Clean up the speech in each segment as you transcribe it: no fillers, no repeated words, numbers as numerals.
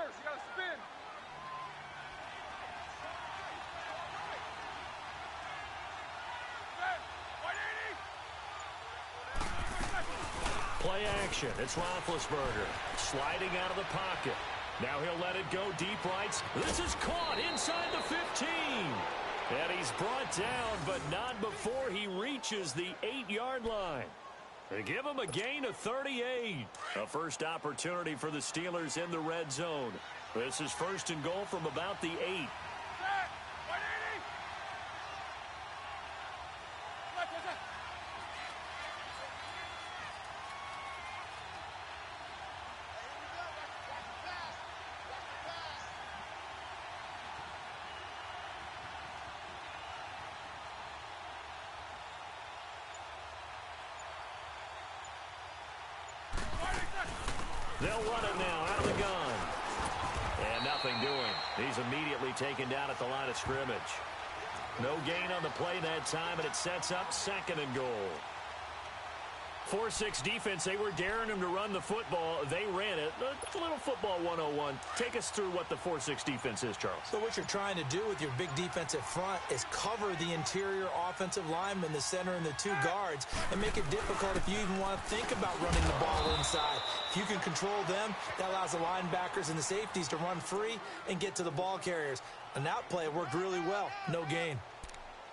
Snickers, you gotta spin. Play action. It's Roethlisberger sliding out of the pocket. Now he'll let it go deep right. This is caught inside the 15. And he's brought down, but not before he reaches the 8-yard line. They give him a gain of 38. A first opportunity for the Steelers in the red zone. This is first and goal from about the 8. They'll run it now out of the gun. And nothing doing. He's immediately taken down at the line of scrimmage. No gain on the play that time, and it sets up second and goal. 4-6 defense, they were daring him to run the football. They ran it. A little football 101. Take us through what the 4-6 defense is, Charles. So what you're trying to do with your big defensive front is cover the interior offensive lineman, the center, and the 2 guards, and make it difficult if you even want to think about running the ball inside. If you can control them, that allows the linebackers and the safeties to run free and get to the ball carriers. And that play worked really well. No gain.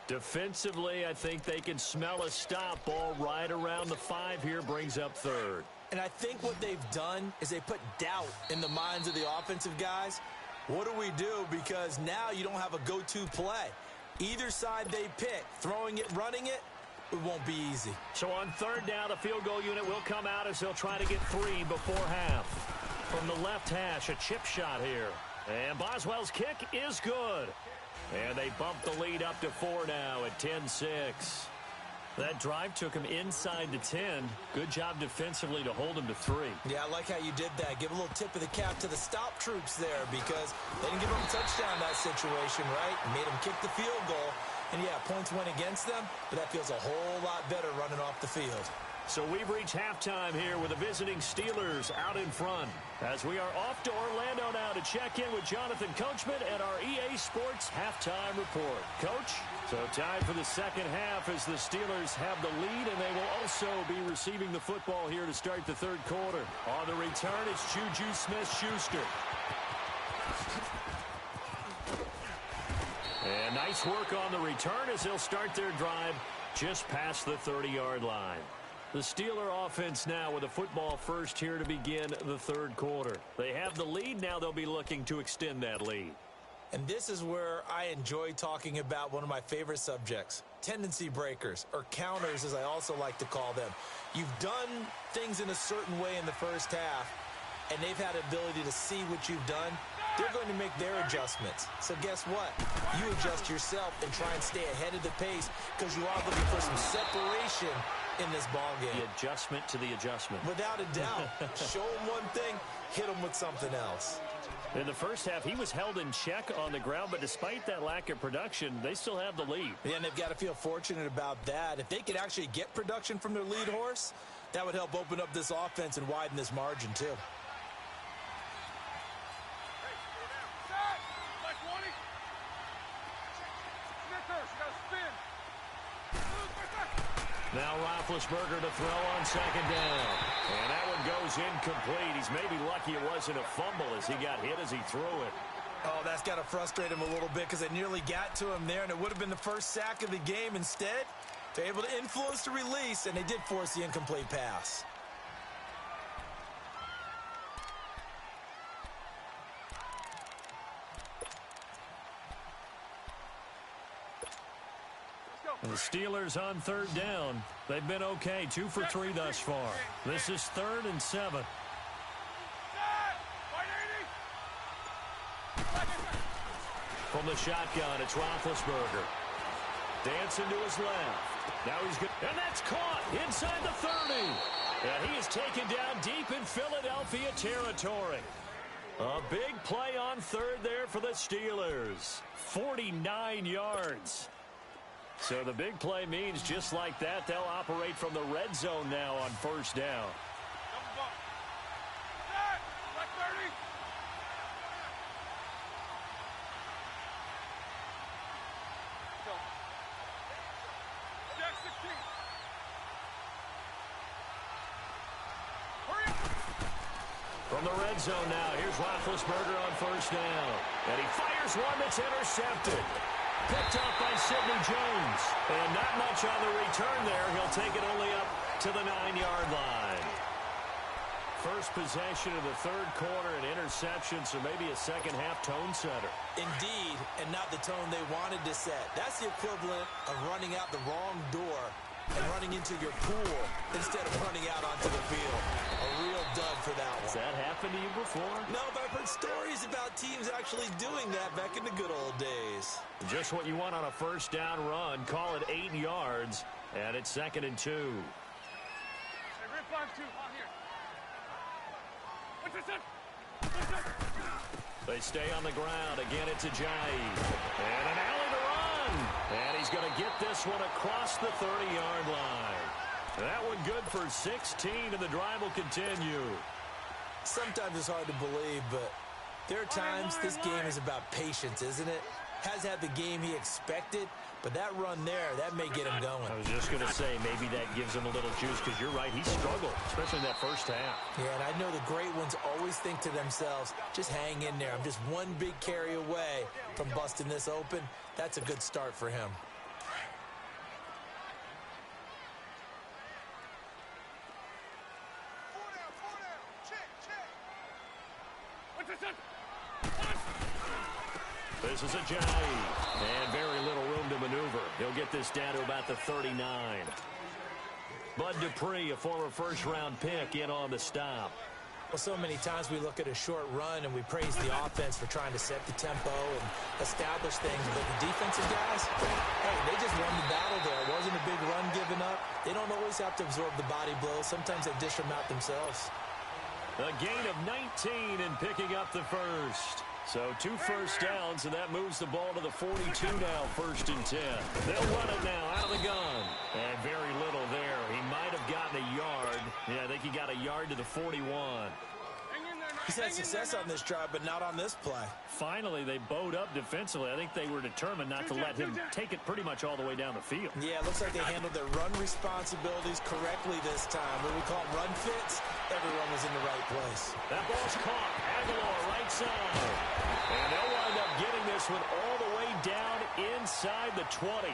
Defensively, I think they can smell a stop. Ball right around the 5 here, brings up third. And I think what they've done is they put doubt in the minds of the offensive guys. What do we do? Because now you don't have a go-to play. Either side they pick, throwing it, running it, it won't be easy. So on third down, the field goal unit will come out as they'll try to get 3 before half. From the left hash, a chip shot here. And Boswell's kick is good. And they bump the lead up to 4 now at 10-6. That drive took him inside the 10. Good job defensively to hold him to 3. Yeah, I like how you did that. Give a little tip of the cap to the stop troops there because they didn't give them a touchdown in that situation, right? Made them kick the field goal. And, yeah, points went against them, but that feels a whole lot better running off the field. So we've reached halftime here with the visiting Steelers out in front. As we are off to Orlando now to check in with Jonathan Coachman at our EA Sports Halftime Report. Coach, so time for the second half as the Steelers have the lead, and they will also be receiving the football here to start the third quarter. On the return, it's Juju Smith-Schuster. And nice work on the return as they'll start their drive just past the 30-yard line. The Steeler offense now with a football first here to begin the third quarter. They have the lead. Now they'll be looking to extend that lead. And this is where I enjoy talking about one of my favorite subjects, tendency breakers, or counters as I also like to call them. You've done things in a certain way in the first half, and they've had the ability to see what you've done. They're going to make their adjustments. So guess what? You adjust yourself and try and stay ahead of the pace because you are looking for some separation in this ball game. The adjustment to the adjustment. Without a doubt. Show them one thing, hit them with something else. In the first half, he was held in check on the ground, but despite that lack of production, they still have the lead. Yeah, and they've got to feel fortunate about that. If they could actually get production from their lead horse, that would help open up this offense and widen this margin too. Now Roethlisberger to throw on second down. And that one goes incomplete. He's maybe lucky it wasn't a fumble as he got hit as he threw it. Oh, that's got to frustrate him a little bit because they nearly got to him there, and it would have been the first sack of the game. Instead, they're able to influence the release, and they did force the incomplete pass. And the Steelers on third down. They've been okay, 2 for 3 thus far. This is 3rd and 7. From the shotgun, it's Roethlisberger. Dancing to his left. Now he's good. And that's caught inside the 30. And he is taken down deep in Philadelphia territory. A big play on third there for the Steelers. 49 yards. So the big play means just like that, they'll operate from the red zone now on first down. From the red zone now, here's Roethlisberger on first down. And he fires one that's intercepted. Picked off by Sidney Jones. And not much on the return there. He'll take it only up to the 9-yard line. First possession of the third quarter, an interception, so maybe a second-half tone setter. Indeed, and not the tone they wanted to set. That's the equivalent of running out the wrong door and running into your pool instead of running out onto the field. A real dud for that one. Has that happened to you before? No, but I've heard stories about teams actually doing that back in the good old days. Just what you want on a first down run. Call it 8 yards, and it's 2nd and 2. Hey, rip arm 2, on here. What's this? They stay on the ground. Again, it's Ajayi. And an alley to run. And he's going to get this one across the 30-yard line. That one good for 16, and the drive will continue. Sometimes it's hard to believe, but there are times this game is about patience, isn't it? Has had the game he expected, but that run there, that may get him going. I was just going to say, maybe that gives him a little juice, because you're right, he struggled, especially in that first half. Yeah, and I know the great ones always think to themselves, just hang in there. I'm just one big carry away from busting this open. That's a good start for him. This is Ajayi, and very little room to maneuver. He'll get this down to about the 39. Bud Dupree, a former first-round pick, in on the stop. Well, so many times we look at a short run and we praise the offense for trying to set the tempo and establish things, but the defensive guys, hey, they just won the battle there. It wasn't a big run given up. They don't always have to absorb the body blows. Sometimes they dish them out themselves. A gain of 19 and picking up the first. So 2 first downs, and that moves the ball to the 42 now, 1st and 10. They'll run it now out of the gun. And very little there. He might have gotten a yard. Yeah, I think he got a yard to the 41. He's had success on this drive, but not on this play. Finally, they bowed up defensively. I think they were determined not to let him take it pretty much all the way down the field. Yeah, it looks like they handled their run responsibilities correctly this time. What we call run fits, everyone was in the right place. That ball's caught. Aguilar, right side. And they'll wind up getting this one all the way down inside the 20.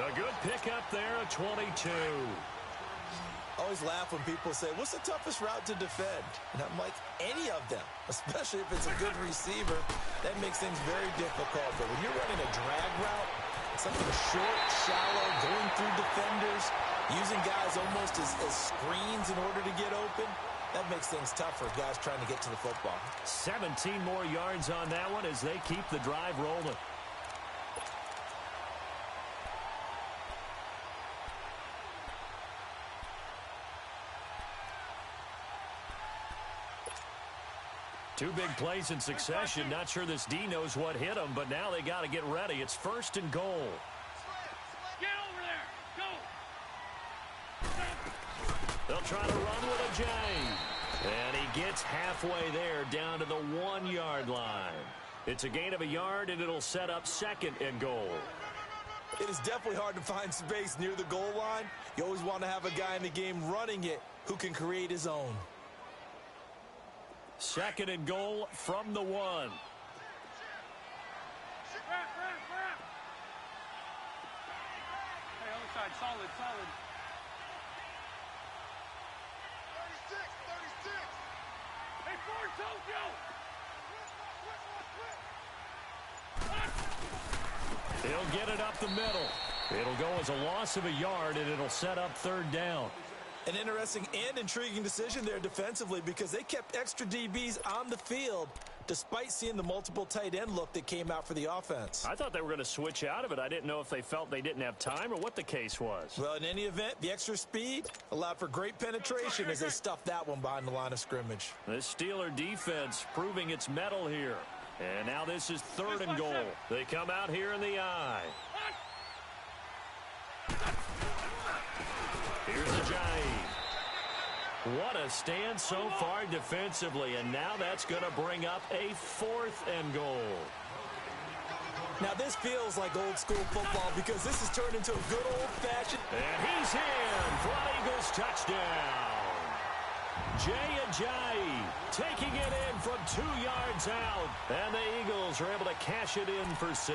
A good pickup there, a 22. I always laugh when people say, what's the toughest route to defend? And I'm like, any of them, especially if it's a good receiver. That makes things very difficult. But when you're running a drag route, something short, shallow, going through defenders, using guys almost as screens in order to get open, that makes things tough for guys trying to get to the football. 17 more yards on that one as they keep the drive rolling. Two big plays in succession. Not sure this D knows what hit him, but now they got to get ready. It's 1st and goal. Get over there. Go. They'll try to run with Ajayi. And he gets halfway there down to the 1-yard line. It's a gain of a yard, and it'll set up 2nd and goal. It is definitely hard to find space near the goal line. You always want to have a guy in the game running it who can create his own. 2nd and goal from the 1. Wrap. Hey, other side, solid. 36. Hey, forward, Tokyo. He'll get it up the middle. It'll go as a loss of a yard, and it'll set up 3rd down. An interesting and intriguing decision there defensively because they kept extra DBs on the field despite seeing the multiple tight end look that came out for the offense. I thought they were going to switch out of it. I didn't know if they felt they didn't have time or what the case was. Well, in any event, the extra speed allowed for great penetration as they stuffed that one behind the line of scrimmage. This Steeler defense proving its mettle here. And now this is 3rd and goal. They come out here in the eye. Here's Ajayi. What a stand so far defensively, and now that's going to bring up a 4th and goal. Now this feels like old school football because this has turned into a good old-fashioned. And he's in for an Eagles touchdown. Ajayi taking it in from 2 yards out. And the Eagles are able to cash it in for 6.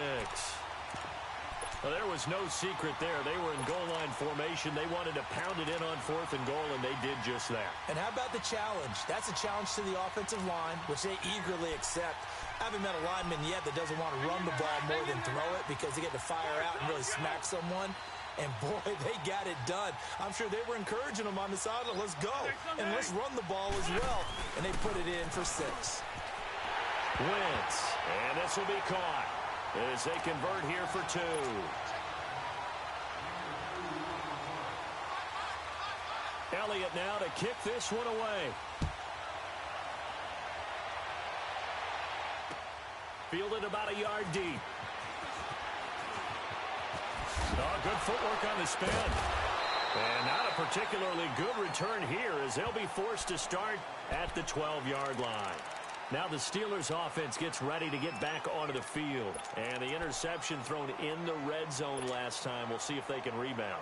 Well, there was no secret there. They were in goal line formation. They wanted to pound it in on 4th and goal, and they did just that. And how about the challenge? That's a challenge to the offensive line, which they eagerly accept. I haven't met a lineman yet that doesn't want to run the ball more than throw it because they get to fire out and really smack someone. And, boy, they got it done. I'm sure they were encouraging them on the sideline. Let's go. And let's run the ball as well. And they put it in for 6. Wentz. And this will be caught as they convert here for 2. Elliott now to kick this one away. Fielded about a yard deep. Oh, good footwork on the spin. And not a particularly good return here as they'll be forced to start at the 12-yard line. Now the Steelers offense gets ready to get back onto the field. And the interception thrown in the red zone last time. We'll see if they can rebound.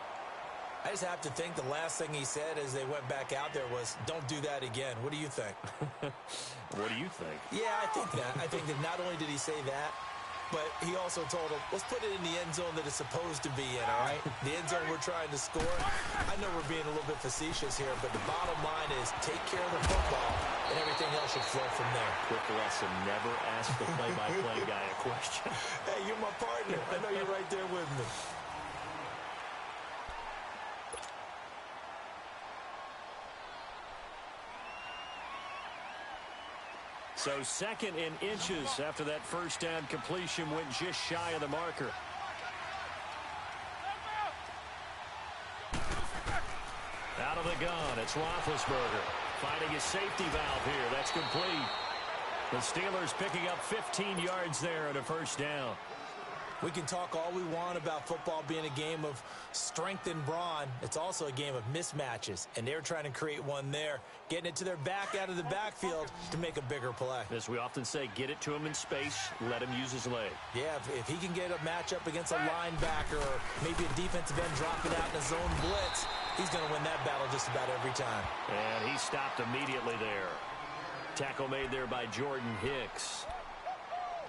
I just have to think the last thing he said as they went back out there was, don't do that again. What do you think? What do you think? Yeah, I think that. I think that not only did he say that, but he also told him, let's put it in the end zone that it's supposed to be in, all right? The end zone we're trying to score. I know we're being a little bit facetious here, but the bottom line is take care of the football, and everything else should flow from there. Quick lesson, never ask the play-by-play guy a question. Hey, you're my partner. I know you're right there with me. So 2nd and inches after that first down completion went just shy of the marker. Out of the gun, it's Roethlisberger finding his safety valve here. That's complete. The Steelers picking up 15 yards there at a first down. We can talk all we want about football being a game of strength and brawn. It's also a game of mismatches, and they're trying to create one there, getting it to their back out of the backfield to make a bigger play. As we often say, get it to him in space, let him use his leg. Yeah, if he can get a matchup against a linebacker or maybe a defensive end dropping out in a zone blitz, he's going to win that battle just about every time. And he stopped immediately there. Tackle made there by Jordan Hicks.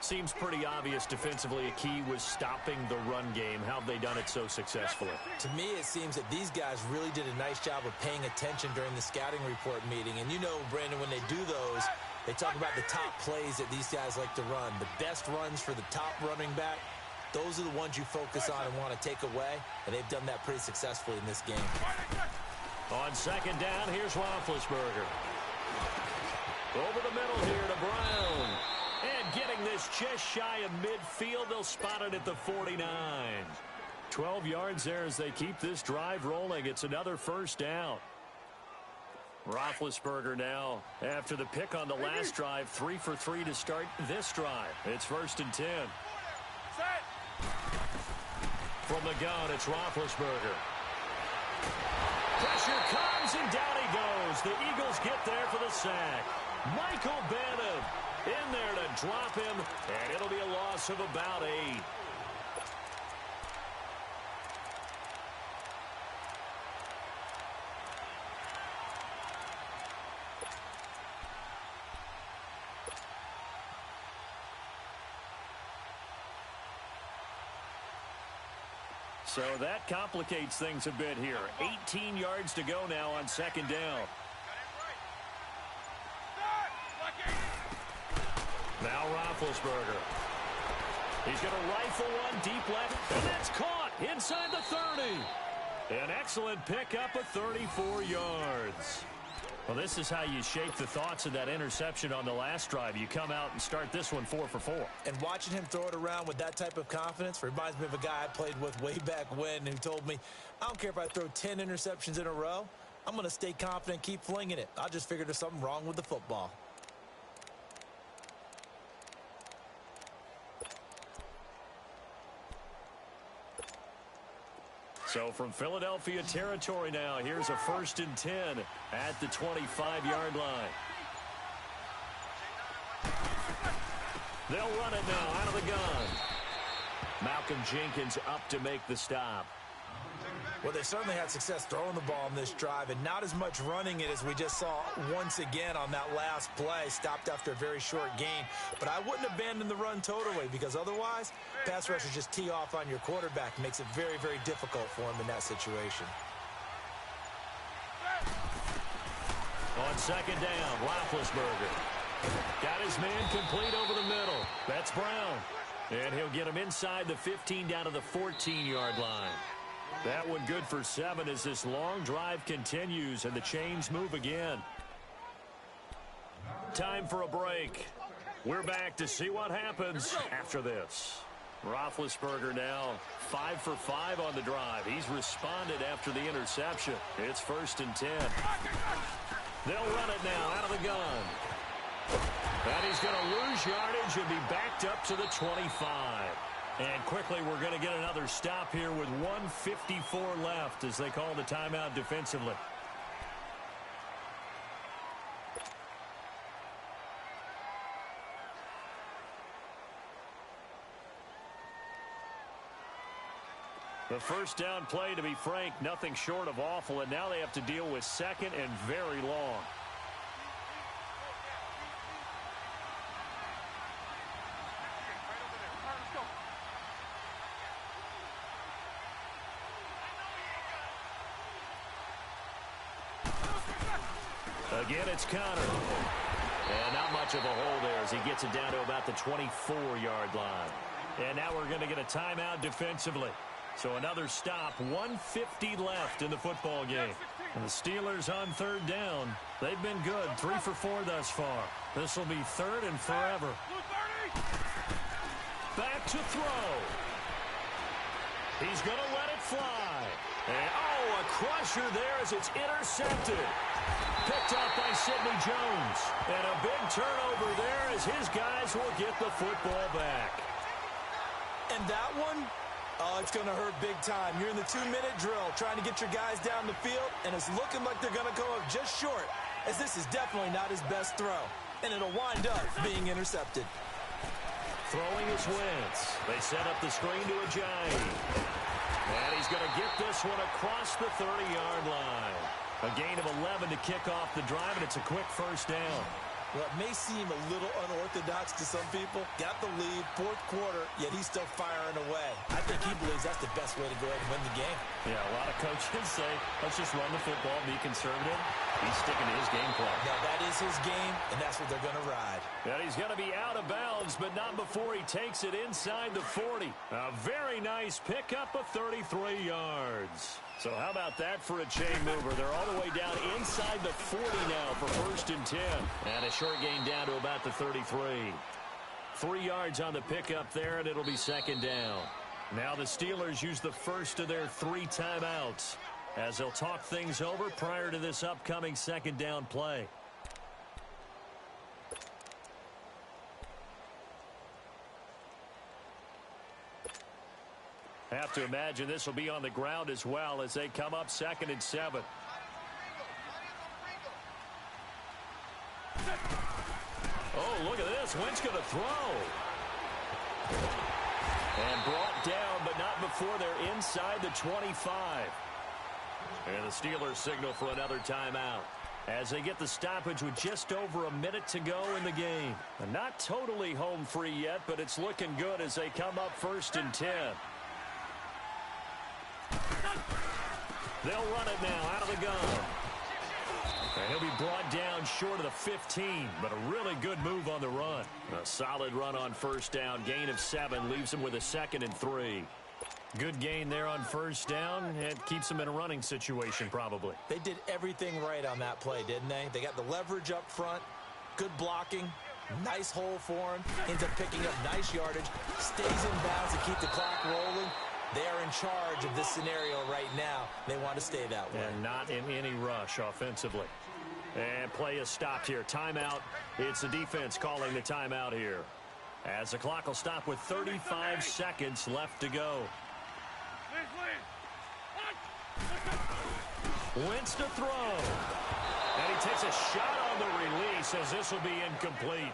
Seems pretty obvious defensively a key was stopping the run game. How have they done it so successfully? To me, it seems that these guys really did a nice job of paying attention during the scouting report meeting. And you know, Brandon, when they do those, they talk about the top plays that these guys like to run. The best runs for the top running back, those are the ones you focus on and want to take away. And they've done that pretty successfully in this game. On 2nd down, here's Roethlisberger. Over the middle here to Brown. And getting this just shy of midfield, they'll spot it at the 49. 12 yards there as they keep this drive rolling. It's another first down. Roethlisberger now, after the pick on the last drive, 3 for 3 to start this drive. It's 1st and 10. From the gun, it's Roethlisberger. Pressure comes, and down he goes. The Eagles get there for the sack. Michael Bannon in there to drop him, and it'll be a loss of about 8. So that complicates things a bit here. 18 yards to go now on 2nd down. Now Roethlisberger. He's going to rifle one deep left, and that's caught inside the 30. An excellent pickup of 34 yards. Well, this is how you shape the thoughts of that interception on the last drive. You come out and start this one 4 for 4. And watching him throw it around with that type of confidence reminds me of a guy I played with way back when who told me, I don't care if I throw 10 interceptions in a row. I'm going to stay confident, keep flinging it. I just figured there's something wrong with the football. So from Philadelphia territory now, here's a 1st and 10 at the 25-yard line. They'll run it now out of the gun. Malcolm Jenkins up to make the stop. Well, they certainly had success throwing the ball on this drive and not as much running it as we just saw once again on that last play. Stopped after a very short gain. But I wouldn't abandon the run totally because otherwise, pass rushers just tee off on your quarterback. Makes it very, very difficult for him in that situation. On second down, Roethlisberger. Got his man complete over the middle. That's Brown. And he'll get him inside the 15 down to the 14-yard line. That one good for 7 as this long drive continues and the chains move again. Time for a break. We're back to see what happens after this. Roethlisberger now 5 for 5 on the drive. He's responded after the interception. It's 1st and 10. They'll run it now out of the gun. And he's going to lose yardage and be backed up to the 25. And quickly we're going to get another stop here with 1:54 left as they call the timeout defensively. The first down play, to be frank, nothing short of awful, and now they have to deal with 2nd and very long. Again, it's Connor. And not much of a hole there as he gets it down to about the 24-yard line. And now we're going to get a timeout defensively. So another stop, 1:50 left in the football game. And the Steelers on 3rd down. They've been good, 3 for 4 thus far. This will be 3rd and forever. Back to throw. He's going to let it fly. And, a crusher there as it's intercepted. Picked up by Sidney Jones. And a big turnover there as his guys will get the football back. And that one, it's going to hurt big time. You're in the 2-minute drill trying to get your guys down the field, and it's looking like they're going to go up just short, as this is definitely not his best throw. And it'll wind up being intercepted. Throwing is Wentz. They set up the screen to Ajayi. And he's going to get this one across the 30-yard line. A gain of 11 to kick off the drive, and it's a quick first down. Well, it may seem a little unorthodox to some people. Got the lead, 4th quarter, yet he's still firing away. I think he believes that's the best way to go ahead and win the game. Yeah, a lot of coaches say, let's just run the football, be conservative. He's sticking to his game plan. Now, that is his game, and that's what they're going to ride. And he's going to be out of bounds, but not before he takes it inside the 40. A very nice pickup of 33 yards. So how about that for a chain mover? They're all the way down inside the 40 now for 1st and 10. And a short gain down to about the 33. 3 yards on the pickup there, and it'll be 2nd down. Now the Steelers use the first of their 3 timeouts as they'll talk things over prior to this upcoming 2nd down play. Have to imagine this will be on the ground as well as they come up 2nd and 7. Oh, look at this. Wentz going to throw. And brought down, but not before they're inside the 25. And the Steelers signal for another timeout as they get the stoppage with just over a minute to go in the game. And not totally home free yet, but it's looking good as they come up 1st and 10. They'll run it now out of the gun. And he'll be brought down short of the 15, but a really good move on the run. A solid run on 1st down. Gain of 7 leaves him with a 2nd and 3. Good gain there on 1st down. It keeps him in a running situation probably. They did everything right on that play, didn't they? They got the leverage up front, good blocking, nice hole for him, ends up picking up nice yardage, stays in bounds to keep the clock rolling. They are in charge of this scenario right now. They want to stay that way. And not in any rush offensively. And play is stopped here. Timeout. It's the defense calling the timeout here. As the clock will stop with 35 seconds left to go. Wentz to throw. And he takes a shot on the release as this will be incomplete.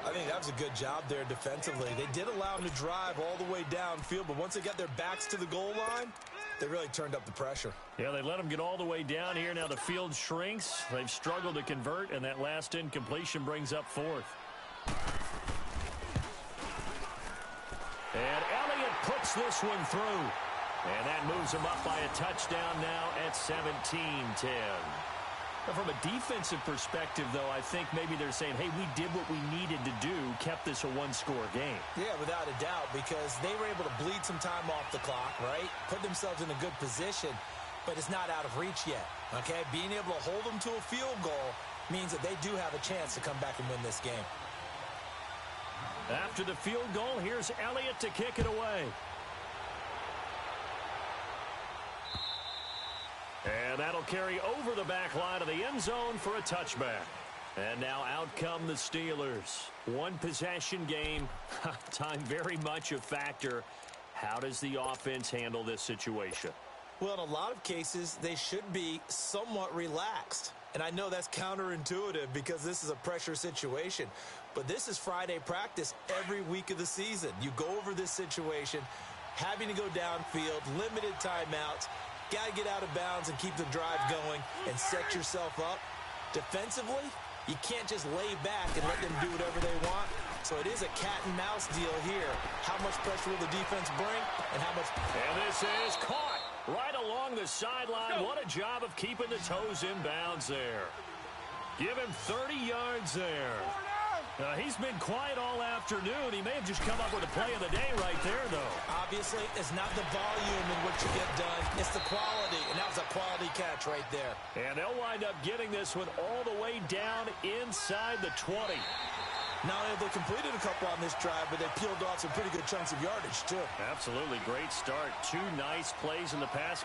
I think that was a good job there defensively. They did allow him to drive all the way downfield, but once they got their backs to the goal line, They really turned up the pressure. Yeah, they let them get all the way down here. Now the field shrinks. They've struggled to convert, and that last incompletion brings up fourth. And Elliott puts this one through. And that moves him up by a touchdown now at 17-10. From a defensive perspective, though, I think maybe they're saying, hey, we did what we needed to do, kept this a one-score game. Yeah, without a doubt, because they were able to bleed some time off the clock, right? Put themselves in a good position, but it's not out of reach yet, okay? Being able to hold them to a field goal means that they do have a chance to come back and win this game. After the field goal, here's Elliott to kick it away. And that'll carry over the back line of the end zone for a touchback. And now out come the Steelers. One possession game. Time very much a factor. How does the offense handle this situation? Well, in a lot of cases, they should be somewhat relaxed. And I know that's counterintuitive because this is a pressure situation. But this is Friday practice every week of the season. You go over this situation, having to go downfield, limited timeouts. Got to get out of bounds and keep the drive going and set yourself up. Defensively, you can't just lay back and let them do whatever they want. So it is a cat and mouse deal here. How much pressure will the defense bring and how much... And this is caught right along the sideline. What a job of keeping the toes in bounds there. Give him 30 yards there. He's been quiet all afternoon. He may have just come up with a play of the day right there, though. Obviously, it's not the volume in which you get done. It's the quality, and that was a quality catch right there. And they'll wind up getting this one all the way down inside the 20. Not only have they completed a couple on this drive, but they peeled off some pretty good chunks of yardage, too. Absolutely. Great start. Two nice plays in the pass.